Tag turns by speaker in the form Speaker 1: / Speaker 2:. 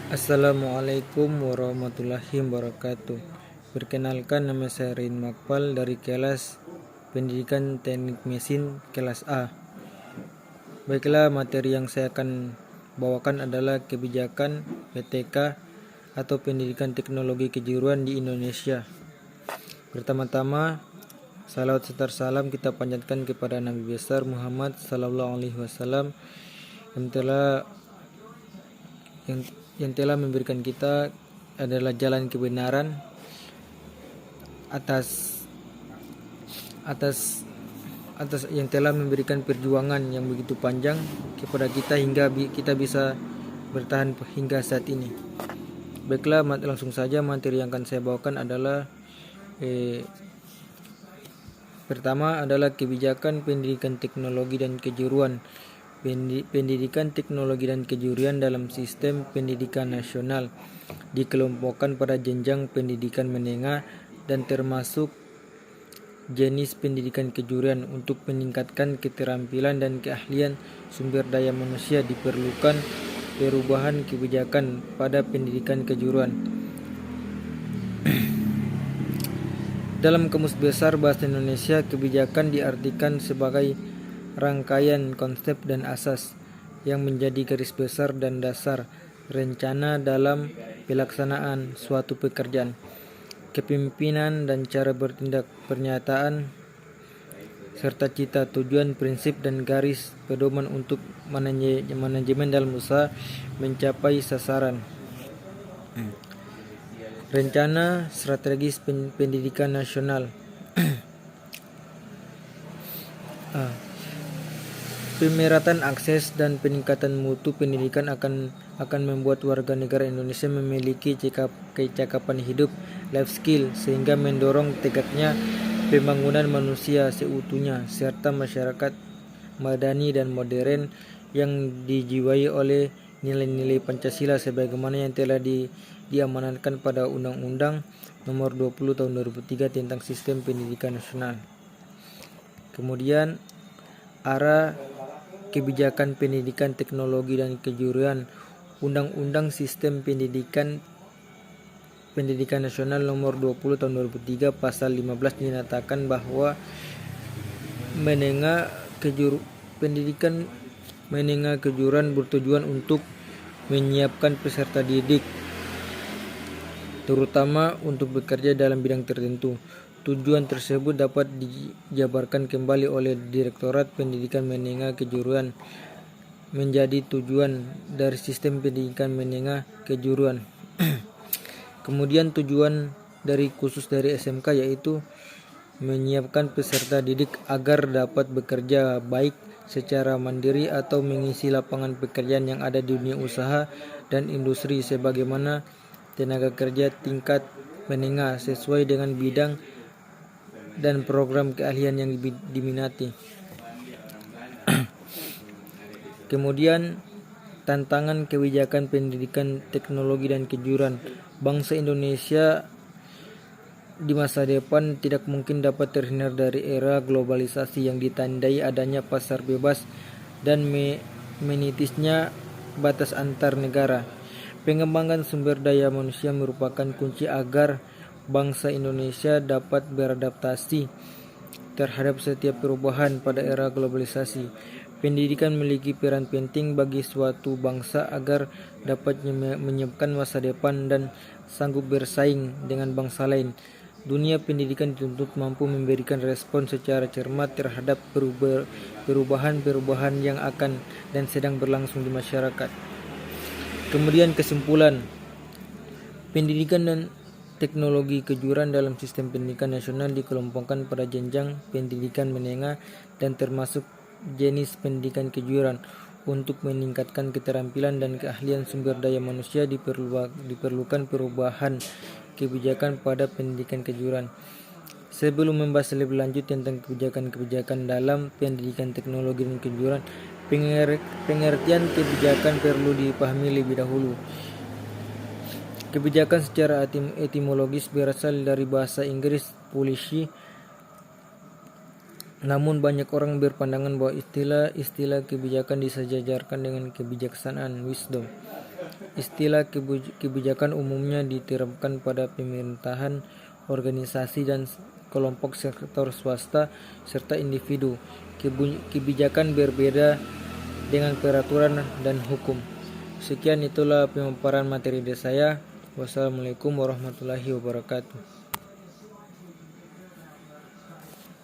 Speaker 1: Assalamualaikum warahmatullahi wabarakatuh. Perkenalkan, nama saya Rin Makpal dari kelas Pendidikan Teknik Mesin kelas A. Baiklah, materi yang saya akan bawakan adalah kebijakan PTK atau Pendidikan Teknologi Kejuruan di Indonesia. Pertama-tama, salawat serta salam kita panjatkan kepada Nabi besar Muhammad sallallahu alaihi wasallam yang telah memberikan kita adalah jalan kebenaran atas yang telah memberikan perjuangan yang begitu panjang kepada kita hingga kita bisa bertahan hingga saat ini. Baiklah, langsung saja materi yang akan saya bawakan adalah pertama adalah kebijakan pendidikan teknologi dan kejuruan. Pendidikan teknologi dan kejuruan dalam sistem pendidikan nasional dikelompokkan pada jenjang pendidikan menengah dan termasuk jenis pendidikan kejuruan. Untuk meningkatkan keterampilan dan keahlian sumber daya manusia diperlukan perubahan kebijakan pada pendidikan kejuruan. Dalam Kamus Besar Bahasa Indonesia, kebijakan diartikan sebagai rangkaian konsep dan asas yang menjadi garis besar dan dasar rencana dalam pelaksanaan suatu pekerjaan, kepemimpinan dan cara bertindak, pernyataan serta cita, tujuan, prinsip dan garis pedoman untuk manajemen dalam usaha mencapai sasaran. Rencana strategis pendidikan nasional. Pemerataan akses dan peningkatan mutu pendidikan akan membuat warga negara Indonesia memiliki kecakapan hidup, life skill, sehingga mendorong tegaknya pembangunan manusia seutuhnya serta masyarakat madani dan modern yang dijiwai oleh nilai-nilai Pancasila sebagaimana yang telah diamanatkan pada Undang-Undang Nomor 20 Tahun 2003 tentang Sistem Pendidikan Nasional. Kemudian arah kebijakan pendidikan teknologi dan kejuruan. Undang-Undang Sistem Pendidikan Nasional Nomor 20 Tahun 2003 Pasal 15 dinyatakan bahwa pendidikan menengah kejuruan bertujuan untuk menyiapkan peserta didik terutama untuk bekerja dalam bidang tertentu. Tujuan tersebut dapat dijabarkan kembali oleh Direktorat Pendidikan Menengah Kejuruan menjadi tujuan dari sistem pendidikan menengah kejuruan. Kemudian tujuan khusus dari SMK yaitu menyiapkan peserta didik agar dapat bekerja baik secara mandiri atau mengisi lapangan pekerjaan yang ada di dunia usaha dan industri sebagaimana tenaga kerja tingkat menengah sesuai dengan bidang dan program keahlian yang diminati. Kemudian tantangan kebijakan pendidikan teknologi dan kejuruan. Bangsa Indonesia di masa depan tidak mungkin dapat terhindar dari era globalisasi yang ditandai adanya pasar bebas dan menitisnya batas antar negara. Pengembangan sumber daya manusia merupakan kunci agar bangsa Indonesia dapat beradaptasi terhadap setiap perubahan pada era globalisasi. Pendidikan memiliki peran penting bagi suatu bangsa agar dapat menyiapkan masa depan dan sanggup bersaing dengan bangsa lain. Dunia pendidikan dituntut mampu memberikan respon secara cermat terhadap perubahan-perubahan yang akan dan sedang berlangsung di masyarakat. Kemudian kesimpulan, pendidikan dan teknologi kejuruan dalam sistem pendidikan nasional dikelompokkan pada jenjang pendidikan menengah dan termasuk jenis pendidikan kejuruan. Untuk meningkatkan keterampilan dan keahlian sumber daya manusia diperlukan perubahan kebijakan pada pendidikan kejuruan. Sebelum membahas lebih lanjut tentang kebijakan-kebijakan dalam pendidikan teknologi dan kejuruan, pengertian kebijakan perlu dipahami lebih dahulu. Kebijakan secara etimologis berasal dari bahasa Inggris policy, namun banyak orang berpandangan bahwa istilah kebijakan disejajarkan dengan kebijaksanaan, wisdom. Istilah kebijakan umumnya diterapkan pada pemerintahan, organisasi dan kelompok sektor swasta serta individu. Kebijakan berbeda dengan peraturan dan hukum. Sekian itulah pemaparan materi dari saya. Wassalamualaikum warahmatullahi wabarakatuh.